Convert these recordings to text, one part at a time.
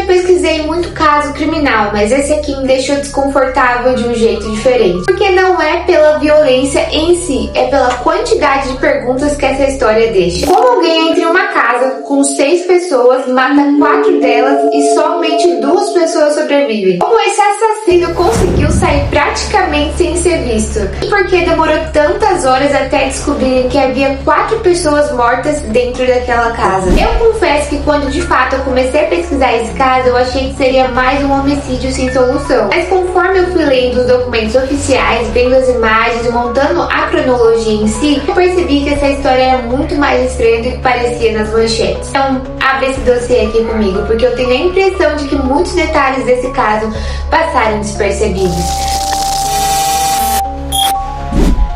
pesquisei muito caso criminal, mas esse aqui me deixou desconfortável de um jeito diferente. Porque não é pela violência em si, é pela quantidade de perguntas que essa história deixa. Como alguém entra em uma casa com 6 pessoas, mata 4 delas e somente 2 pessoas sobrevivem? Como esse assassino conseguiu sair praticamente sem ser visto? E por que demorou tantas horas até descobrirem que havia 4 pessoas mortas dentro daquela casa? Eu confesso que quando de fato eu comecei a pesquisar esse caso, eu achei que seria mais um homicídio sem solução. Mas conforme eu fui lendo os documentos oficiais, vendo as imagens e montando a cronologia em si, eu percebi que essa história era muito mais estranha do que parecia nas manchetes. Então, abre esse dossiê aqui comigo, porque eu tenho a impressão de que muitos detalhes desse caso passaram despercebidos.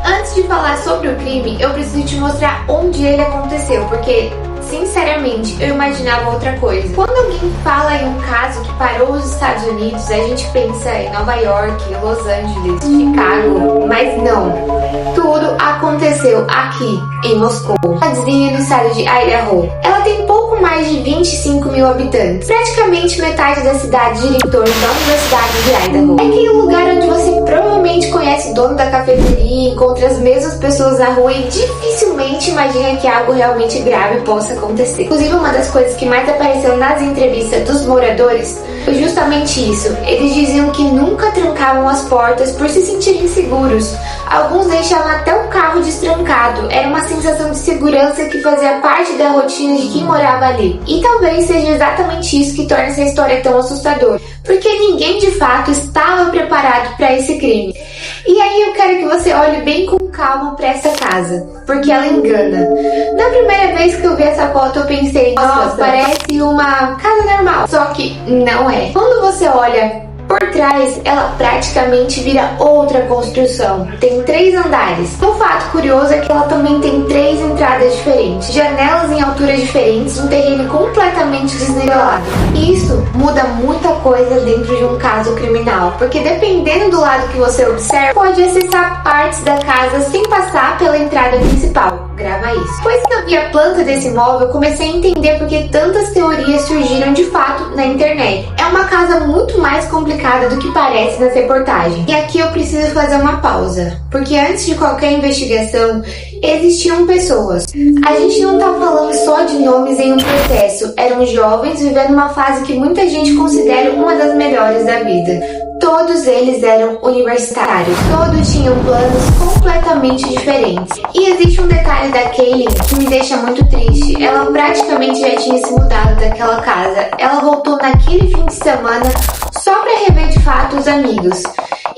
Antes de falar sobre o crime, eu preciso te mostrar onde ele aconteceu, porque sinceramente, eu imaginava outra coisa. Quando alguém fala em um caso que parou os Estados Unidos, a gente pensa em Nova York, Los Angeles, Chicago, mas não. Tudo aconteceu aqui, em Moscou, cidadezinha no estado de Idaho. Ela tem pouco mais de 25 mil habitantes, praticamente metade da cidade gira em torno da Universidade de Idaho. É aquele lugar onde você provavelmente conhece o dono da cafeteria, encontra as mesmas pessoas na rua e dificilmente imagina que algo realmente grave possa acontecer. Inclusive, uma das coisas que mais apareceu nas entrevistas dos moradores foi justamente isso. Eles diziam que nunca trancavam as portas por se sentirem seguros. Alguns deixavam até o carro destrancado. Era uma sensação de segurança que fazia parte da rotina de quem morava ali. E talvez seja exatamente isso que torna essa história tão assustadora, porque ninguém de fato estava preparado para esse crime. E aí eu quero que você olhe bem com calma para essa casa, porque ela engana. Na primeira vez que eu vi essa foto eu pensei, nossa, parece uma casa normal, só que não é. Quando você olha por trás, ela praticamente vira outra construção. Tem 3 andares. Um fato curioso é que ela também tem 3 entradas diferentes, janelas em alturas diferentes, um terreno completamente desnivelado. Isso muda muita coisa dentro de um caso criminal, porque dependendo do lado que você observa, pode acessar partes da casa sem passar pela entrada principal. Grava isso. Depois que eu vi a planta desse imóvel, eu comecei a entender porque tantas teorias surgiram de fato na internet. É uma casa muito mais complicada do que parece nas reportagens. E aqui eu preciso fazer uma pausa, porque antes de qualquer investigação, existiam pessoas. A gente não tá falando só de nomes em um processo. Eram jovens vivendo uma fase que muita gente considera uma das melhores da vida. Todos eles eram universitários, todos tinham planos completamente diferentes. E existe um detalhe da Kaylee que me deixa muito triste. Ela praticamente já tinha se mudado daquela casa. Ela voltou naquele fim de semana só para rever de fato os amigos.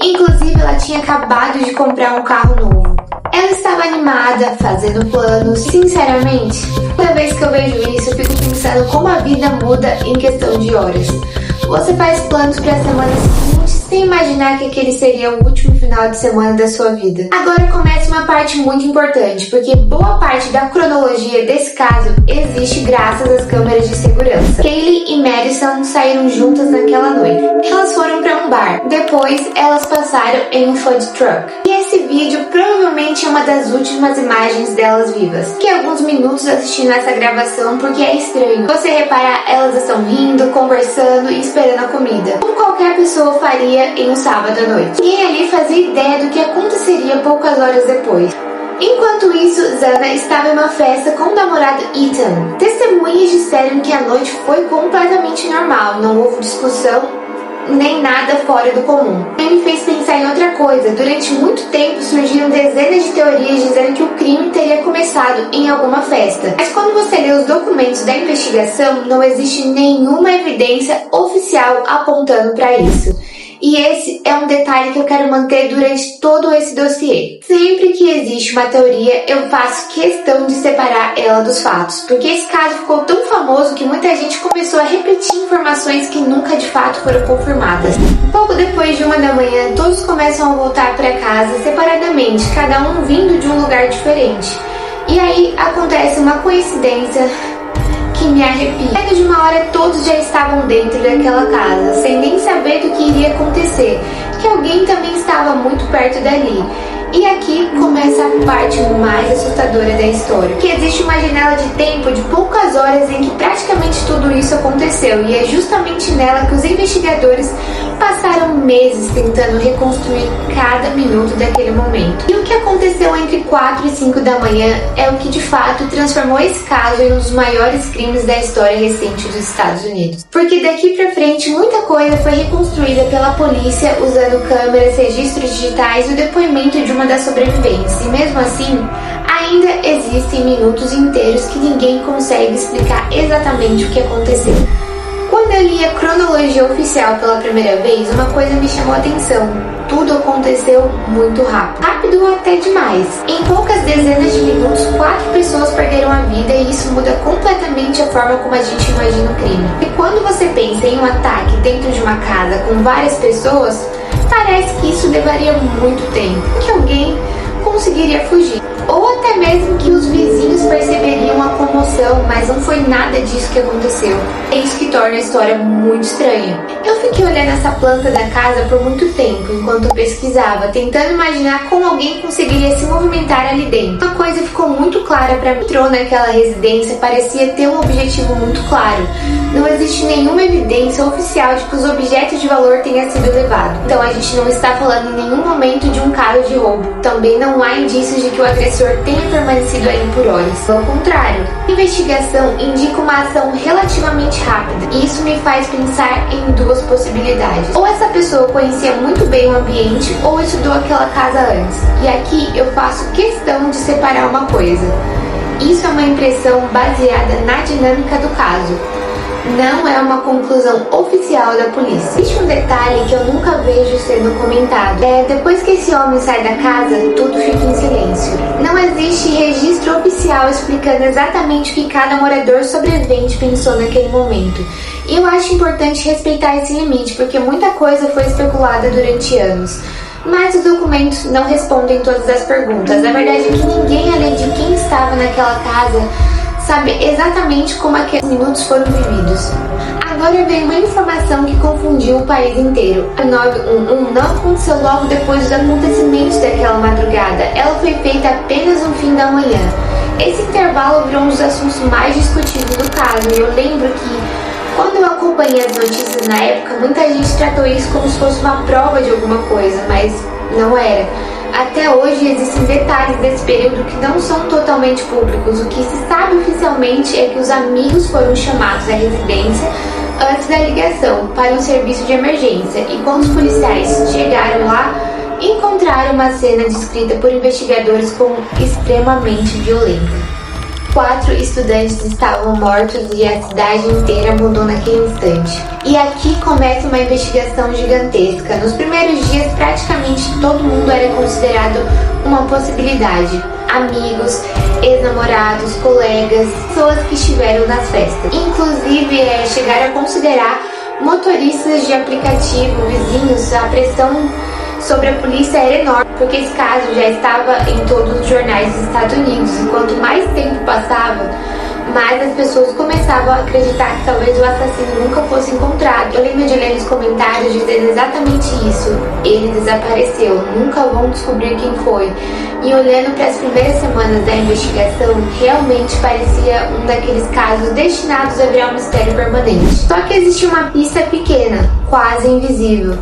Inclusive, ela tinha acabado de comprar um carro novo. Ela estava animada, fazendo planos. Sinceramente, toda vez que eu vejo isso, eu fico pensando como a vida muda em questão de horas. Você faz planos para a semana seguinte sem imaginar que aquele seria o último final de semana da sua vida. Agora começa uma parte muito importante, porque boa parte da cronologia desse caso existe graças às câmeras de segurança. Kaylee e Madison saíram juntas naquela noite. Elas foram para um bar. Depois, elas passaram em um food truck. E esse vídeo provavelmente é uma das últimas imagens delas vivas. Fiquei alguns minutos assistindo essa gravação porque é estranho. Você reparar, elas estão rindo, conversando e esperando a comida, como qualquer pessoa faria em um sábado à noite. Ninguém ali fazia ideia do que aconteceria poucas horas depois. Enquanto isso, Zana estava em uma festa com o namorado Ethan. Testemunhas disseram que a noite foi completamente normal, não houve discussão nem nada fora do comum. Ele me fez pensar em outra coisa. Durante muito tempo surgiram dezenas de teorias dizendo que o crime teria começado em alguma festa. Mas quando você lê os documentos da investigação, não existe nenhuma evidência oficial apontando para isso. E esse é um detalhe que eu quero manter durante todo esse dossiê. Sempre que existe uma teoria, eu faço questão de separar ela dos fatos, porque esse caso ficou tão famoso que muita gente começou a repetir informações que nunca de fato foram confirmadas. Pouco depois de 1 da manhã, todos começam a voltar para casa separadamente, cada um vindo de um lugar diferente. E aí acontece uma coincidência que me arrepia. Dentro de uma hora todos já estavam dentro daquela casa, sem nem saber do que iria acontecer, que alguém também estava muito perto dali. E aqui começa a parte mais assustadora da história, que existe uma janela de tempo de poucas horas em que praticamente tudo isso aconteceu, e é justamente nela que os investigadores passaram meses tentando reconstruir cada minuto daquele momento. E o que aconteceu entre 4 e 5 da manhã é o que de fato transformou esse caso em um dos maiores crimes da história recente dos Estados Unidos. Porque daqui pra frente muita coisa foi reconstruída pela polícia usando câmeras, registros digitais e o depoimento de uma das sobreviventes. E mesmo assim, ainda existem minutos inteiros que ninguém consegue explicar exatamente o que aconteceu. Quando eu li a cronologia oficial pela primeira vez, uma coisa me chamou a atenção. Tudo aconteceu muito rápido. Rápido até demais. Em poucas dezenas de minutos, 4 pessoas perderam a vida e isso muda completamente a forma como a gente imagina o crime. E quando você pensa em um ataque dentro de uma casa com várias pessoas, parece que isso levaria muito tempo, que alguém conseguiria fugir. Ou até mesmo que os vizinhos perceberiam a comoção, mas não foi nada disso que aconteceu. É isso que torna a história muito estranha. Eu fiquei olhando essa planta da casa por muito tempo, enquanto eu pesquisava, tentando imaginar como alguém conseguiria se movimentar ali dentro. Uma coisa ficou muito clara para mim. Entrou naquela residência, parecia ter um objetivo muito claro. Não existe nenhuma evidência oficial de que os objetos de valor tenham sido levados. Então a gente não está falando em nenhum momento de um caso de roubo. Também não há indícios de que o agressor tenha permanecido aí por horas. Ao contrário, a investigação indica uma ação relativamente rápida. E isso me faz pensar em duas possibilidades. Ou essa pessoa conhecia muito bem o ambiente, ou estudou aquela casa antes. E aqui eu faço questão de separar uma coisa. Isso é uma impressão baseada na dinâmica do caso. Não é uma conclusão oficial da polícia. Existe um detalhe que eu nunca vejo sendo comentado. Depois que esse homem sai da casa, tudo fica em silêncio. Não existe registro oficial explicando exatamente o que cada morador sobrevivente pensou naquele momento. E eu acho importante respeitar esse limite, porque muita coisa foi especulada durante anos. Mas os documentos não respondem todas as perguntas. A verdade é que ninguém além de quem estava naquela casa sabe exatamente como aqueles minutos foram vividos. Agora vem uma informação que confundiu o país inteiro. A 911 não aconteceu logo depois dos acontecimentos daquela madrugada. Ela foi feita apenas no fim da manhã. Esse intervalo virou um dos assuntos mais discutidos do caso. E eu lembro que, quando eu acompanhei as notícias na época, muita gente tratou isso como se fosse uma prova de alguma coisa, mas não era. Até hoje existem detalhes desse período que não são totalmente públicos. O que se sabe oficialmente é que os amigos foram chamados à residência antes da ligação para um serviço de emergência, e quando os policiais chegaram lá, encontraram uma cena descrita por investigadores como extremamente violenta. 4 estudantes estavam mortos e a cidade inteira mudou naquele instante. E aqui começa uma investigação gigantesca. Nos primeiros dias, praticamente todo mundo era considerado uma possibilidade. Amigos, ex-namorados, colegas, pessoas que estiveram nas festas. Inclusive, chegaram a considerar motoristas de aplicativo, vizinhos. A pressão sobre a polícia era enorme, porque esse caso já estava em todos os jornais dos Estados Unidos, e quanto mais tempo passava, mais as pessoas começavam a acreditar que talvez o assassino nunca fosse encontrado. Eu lembro de ler nos comentários dizendo exatamente isso: ele desapareceu, nunca vão descobrir quem foi. E olhando para as primeiras semanas da investigação, realmente parecia um daqueles casos destinados a virar um mistério permanente. Só que existia uma pista pequena, quase invisível,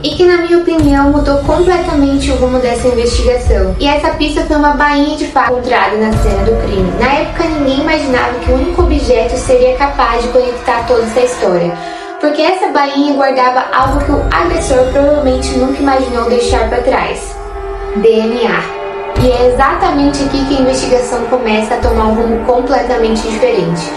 e que, na minha opinião, mudou completamente o rumo dessa investigação. E essa pista foi uma bainha de fato encontrada na cena do crime. Na época, ninguém imaginava que um único objeto seria capaz de conectar toda essa história, porque essa bainha guardava algo que o agressor provavelmente nunca imaginou deixar para trás: DNA. E é exatamente aqui que a investigação começa a tomar um rumo completamente diferente.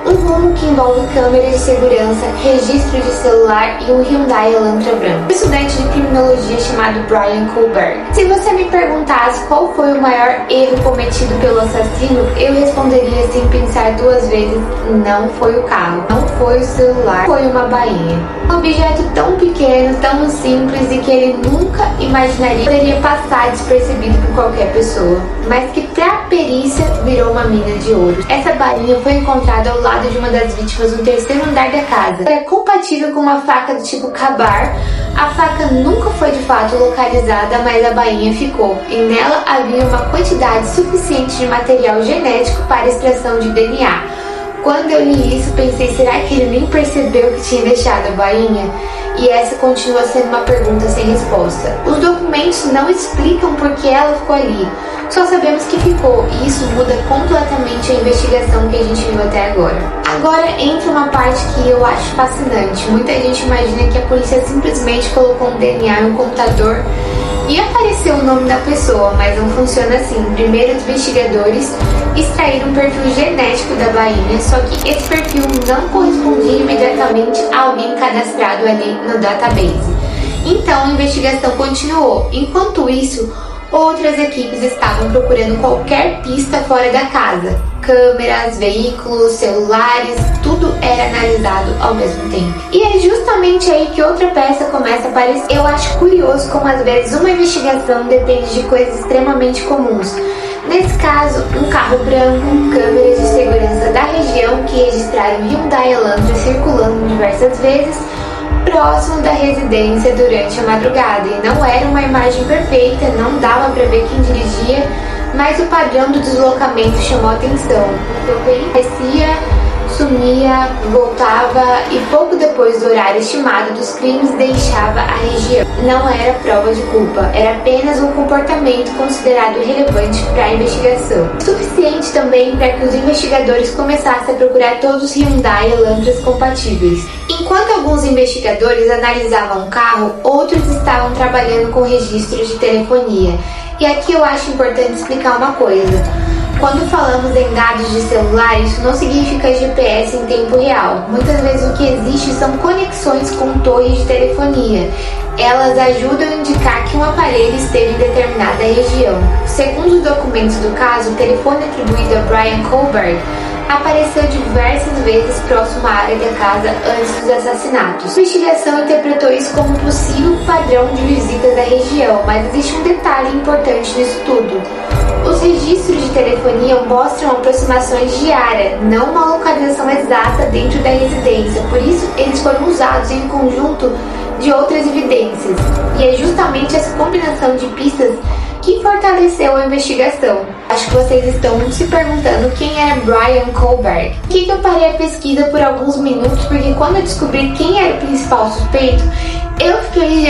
Um rumo que envolve câmeras de segurança, registro de celular e um Hyundai Elantra branco. Um estudante de criminologia chamado Brian Kohlberg. Se você me perguntasse qual foi o maior erro cometido pelo assassino, eu responderia sem pensar duas vezes: não foi o carro, não foi o celular, foi uma bainha. Um objeto tão pequeno, tão simples e que ele nunca imaginaria poderia passar despercebido por qualquer pessoa, mas que pra perícia virou uma mina de ouro. Essa bainha foi encontrada ao lado lado de uma das vítimas no terceiro andar da casa. Era compatível com uma faca do tipo Ka-Bar. A faca nunca foi de fato localizada, mas a bainha ficou, e nela havia uma quantidade suficiente de material genético para extração de DNA. Quando eu li isso, pensei, será que ele nem percebeu que tinha deixado a bainha? E essa continua sendo uma pergunta sem resposta. Os documentos não explicam por que ela ficou ali, só sabemos que ficou, e isso muda completamente a investigação que a gente viu até agora. Agora entra uma parte que eu acho fascinante. Muita gente imagina que a polícia simplesmente colocou um DNA em um computador e apareceu o nome da pessoa, mas não funciona assim. Primeiro, os investigadores extraíram um perfil genético da bainha, só que esse perfil não correspondia imediatamente a alguém cadastrado ali no database. Então a investigação continuou. Enquanto isso, outras equipes estavam procurando qualquer pista fora da casa. Câmeras, veículos, celulares, tudo era analisado ao mesmo tempo. E é justamente aí que outra peça começa a aparecer. Eu acho curioso como às vezes uma investigação depende de coisas extremamente comuns. Nesse caso, um carro branco, câmeras de segurança da região que registraram Hyundai Elantra circulando diversas vezes próximo da residência durante a madrugada. E não era uma imagem perfeita, não dava para ver quem dirigia, mas o padrão do deslocamento chamou a atenção. O veículo parecia, sumia, voltava e pouco depois do horário estimado dos crimes deixava a região. Não era prova de culpa, era apenas um comportamento considerado relevante para a investigação. Suficiente também para que os investigadores começassem a procurar todos os Hyundai Elantras compatíveis. Enquanto alguns investigadores analisavam o carro, outros estavam trabalhando com registros de telefonia. E aqui eu acho importante explicar uma coisa. Quando falamos em dados de celular, isso não significa GPS em tempo real. Muitas vezes o que existe são conexões com torres de telefonia. Elas ajudam a indicar que um aparelho esteve em determinada região. Segundo os documentos do caso, o telefone atribuído a Brian Kohlberg apareceu diversas vezes próximo à área da casa antes dos assassinatos. A investigação interpretou isso como um possível padrão de visitas da região, mas existe um detalhe importante nisso tudo. Os registros de telefonia mostram aproximações de área, não uma localização exata dentro da residência, por isso eles foram usados em conjunto de outras evidências. E é justamente essa combinação de pistas que fortaleceu a investigação. Acho que vocês estão se perguntando quem era Brian Kohlberg. Por que eu parei a pesquisa por alguns minutos? Porque quando eu descobri quem era o principal suspeito, eu fiquei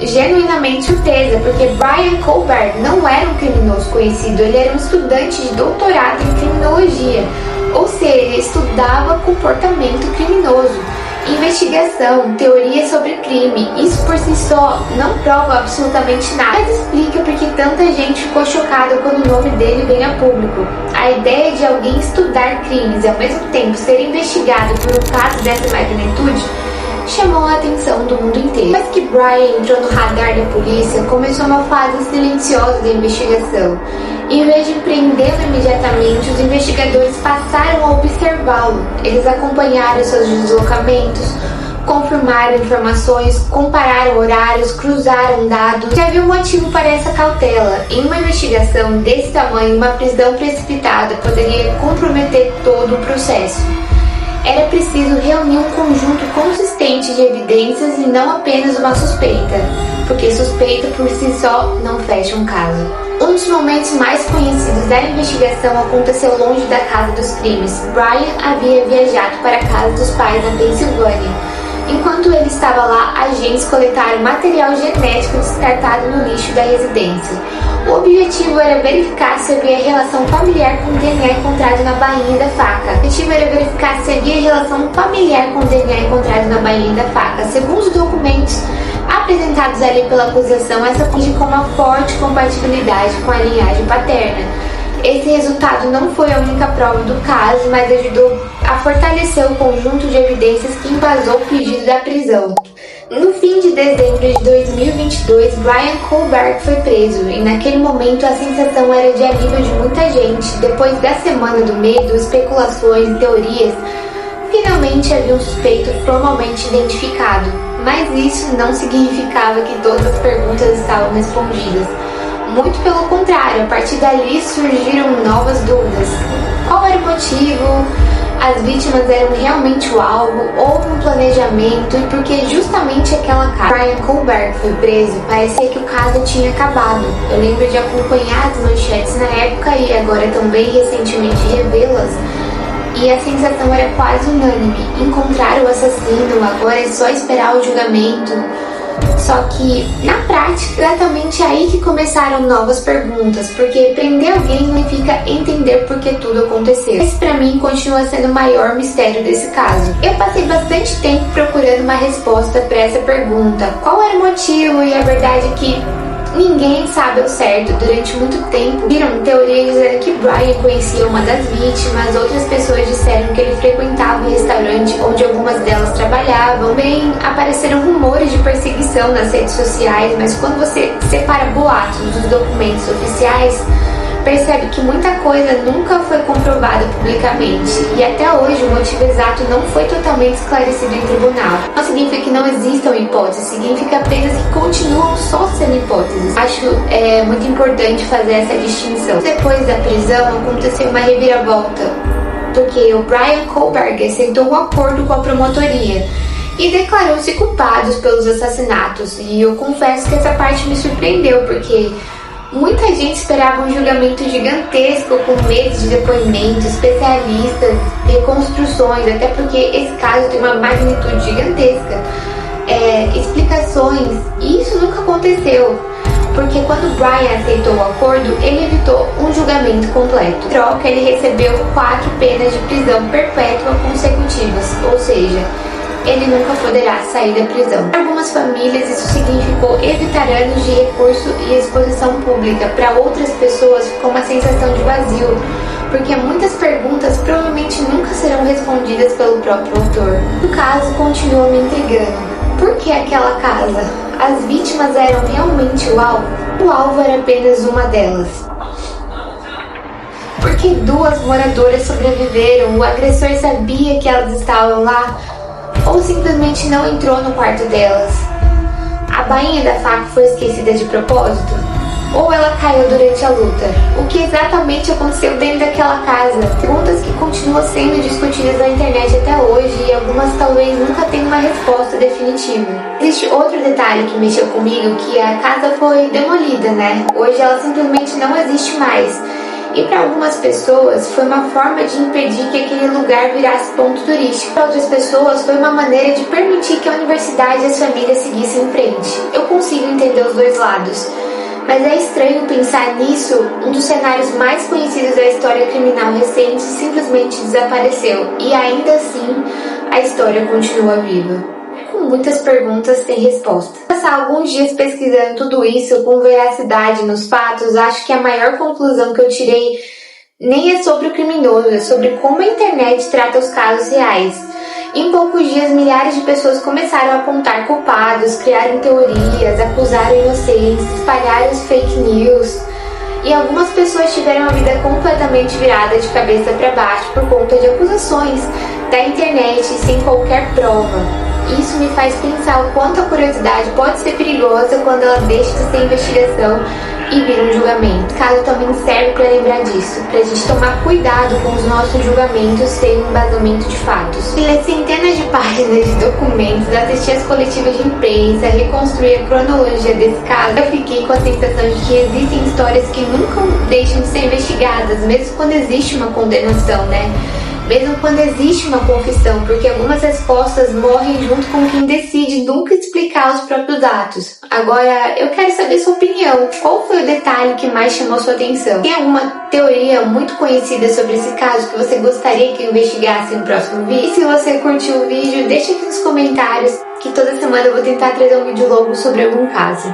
genuinamente surpresa, porque Brian Kohlberg não era um criminoso conhecido, ele era um estudante de doutorado em criminologia, ou seja, ele estudava comportamento criminoso. Investigação, teoria sobre crime, isso por si só não prova absolutamente nada, mas explica porque tanta gente ficou chocada quando o nome dele veio a público. A ideia de alguém estudar crimes e ao mesmo tempo ser investigado por um caso dessa magnitude chamou a atenção do mundo inteiro. Depois que Brian entrou no radar da polícia, começou uma fase silenciosa da investigação. Em vez de prendê-lo imediatamente, os investigadores passaram a observá-lo. Eles acompanharam seus deslocamentos, confirmaram informações, compararam horários, cruzaram dados. Já havia um motivo para essa cautela. Em uma investigação desse tamanho, uma prisão precipitada poderia comprometer todo o processo. Era preciso reunir um conjunto consistente de evidências e não apenas uma suspeita, porque suspeita por si só não fecha um caso. Um dos momentos mais conhecidos da investigação aconteceu longe da casa dos crimes. Brian havia viajado para a casa dos pais na Pensilvânia. Enquanto ele estava lá, agentes coletaram material genético descartado no lixo da residência. O objetivo era verificar se havia relação familiar com o DNA encontrado na bainha da faca. Segundo os documentos apresentados ali pela acusação, essa indicou uma forte compatibilidade com a linhagem paterna. Esse resultado não foi a única prova do caso, mas ajudou a fortalecer o conjunto de evidências que embasou o pedido da prisão. No fim de dezembro de 2022, Brian Kohlberg foi preso, e naquele momento a sensação era de alívio de muita gente. Depois da semana do medo, especulações e teorias, finalmente havia um suspeito formalmente identificado. Mas isso não significava que todas as perguntas estavam respondidas. Muito pelo contrário, a partir dali surgiram novas dúvidas. Qual era o motivo? as vítimas eram realmente o alvo, houve um planejamento e porque justamente aquela casa. Bryan Kohberger foi preso, parecia que o caso tinha acabado. Eu lembro de acompanhar as manchetes na época e agora também recentemente revê-las. E a sensação era quase unânime. Encontrar o assassino, agora é só esperar o julgamento. Só que, na prática, exatamente aí que começaram novas perguntas, porque prender alguém não significa entender por que tudo aconteceu. Esse pra mim continua sendo o maior mistério desse caso. Eu passei bastante tempo procurando uma resposta para essa pergunta. Qual era o motivo? E a verdade é que ninguém sabe ao certo. Durante muito tempo, viram teorias dizendo que Bryan conhecia uma das vítimas, outras pessoas disseram que ele frequentava o restaurante onde algumas delas trabalhavam. Também apareceram rumores de perseguição nas redes sociais, mas quando você separa boatos dos documentos oficiais, percebe que muita coisa nunca foi comprovada publicamente e até hoje o motivo exato não foi totalmente esclarecido em tribunal. Não significa que não existam hipóteses, significa apenas que continuam só sendo hipóteses. Acho muito importante fazer essa distinção. Depois da prisão aconteceu uma reviravolta, porque o Bryan Kohberger aceitou um acordo com a promotoria e declarou-se culpado pelos assassinatos. E eu confesso que essa parte me surpreendeu, porque muita gente esperava um julgamento gigantesco, com meses de depoimentos, especialistas, reconstruções, até porque esse caso tem uma magnitude gigantesca, explicações, e isso nunca aconteceu, porque quando Bryan aceitou o acordo, ele evitou um julgamento completo. Em troca, ele recebeu 4 penas de prisão perpétua consecutivas, ou seja, ele nunca poderá sair da prisão. Para algumas famílias, isso significou evitar anos de recurso e exposição pública. Para outras pessoas, ficou uma sensação de vazio, porque muitas perguntas provavelmente nunca serão respondidas pelo próprio autor. O caso continua me intrigando. Por que aquela casa? As vítimas eram realmente o alvo? O alvo era apenas uma delas. Porque 2 moradoras sobreviveram? O agressor sabia que elas estavam lá? Ou simplesmente não entrou no quarto delas? A bainha da faca foi esquecida de propósito? Ou ela caiu durante a luta? O que exatamente aconteceu dentro daquela casa? Perguntas que continuam sendo discutidas na internet até hoje e algumas talvez nunca tenham uma resposta definitiva. Existe outro detalhe que mexeu comigo, que a casa foi demolida, né? Hoje ela simplesmente não existe mais. E para algumas pessoas foi uma forma de impedir que aquele lugar virasse ponto turístico. Para outras pessoas foi uma maneira de permitir que a universidade e as famílias seguissem em frente. Eu consigo entender os dois lados, mas é estranho pensar nisso. Um dos cenários mais conhecidos da história criminal recente simplesmente desapareceu e ainda assim a história continua viva. Com muitas perguntas sem resposta. Passar alguns dias pesquisando tudo isso com veracidade nos fatos, acho que a maior conclusão que eu tirei nem é sobre o criminoso, é sobre como a internet trata os casos reais. Em poucos dias, milhares de pessoas começaram a apontar culpados, criaram teorias, acusaram inocentes, espalharam os fake news. E algumas pessoas tiveram a vida completamente virada de cabeça para baixo por conta de acusações da internet sem qualquer prova. Isso me faz pensar o quanto a curiosidade pode ser perigosa quando ela deixa de ser investigação e vira um julgamento. O caso também serve para lembrar disso, para a gente tomar cuidado com os nossos julgamentos sem embasamento de fatos. Ler centenas de páginas de documentos, assistir as coletivas de imprensa, reconstruir a cronologia desse caso, eu fiquei com a sensação de que existem histórias que nunca deixam de ser investigadas, mesmo quando existe uma condenação, né? Mesmo quando existe uma confissão, porque algumas respostas morrem junto com quem decide nunca explicar os próprios atos. Agora, eu quero saber sua opinião. Qual foi o detalhe que mais chamou sua atenção? Tem alguma teoria muito conhecida sobre esse caso que você gostaria que eu investigasse no próximo vídeo? E se você curtiu o vídeo, deixa aqui nos comentários, que toda semana eu vou tentar trazer um vídeo longo sobre algum caso.